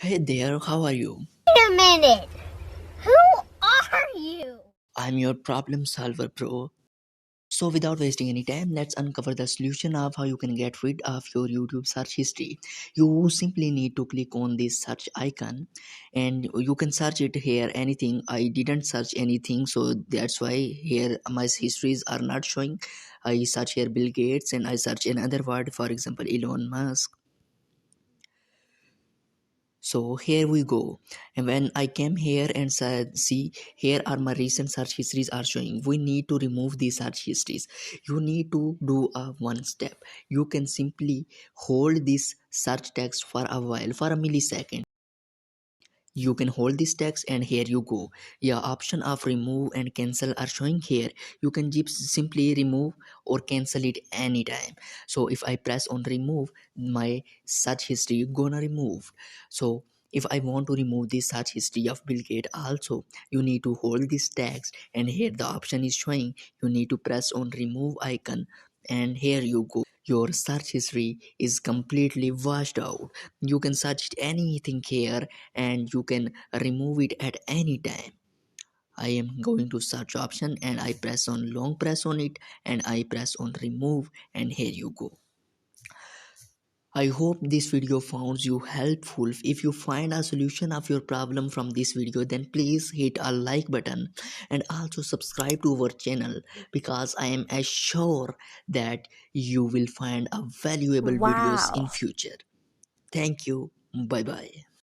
Hey there, how are you? Wait a minute. Who are you? I'm your problem solver, bro. So, without wasting any time, let's uncover the solution of how you can get rid of your YouTube search history. You simply need to click on this search icon and you can search it here anything. I didn't search anything, so that's why here my histories are not showing. I search here Bill Gates and I search another word, for example, Elon Musk. So here we go, and when I came here and said, see, here are my recent search histories are showing. We need to remove these search histories. You need to do a one step. You can simply hold this search text for a while, for a millisecond. You can hold this text and here you go. Yeah, option of remove and cancel are showing here. You can just simply remove or cancel it anytime. So if I press on remove, my search history gonna remove. So if I want to remove this search history of Bill Gates also, you need to hold this text and here the option is showing. You need to press on remove icon and here you go. Your search history is completely washed out. You can search anything here and you can remove it at any time. I am going to search option and I press on long press on it and I press on remove and here you go. I hope this video found you helpful. If you find a solution of your problem from this video, then please hit a like button and also subscribe to our channel because I am assured that you will find a valuable videos in Wow. future. Thank you. Bye bye.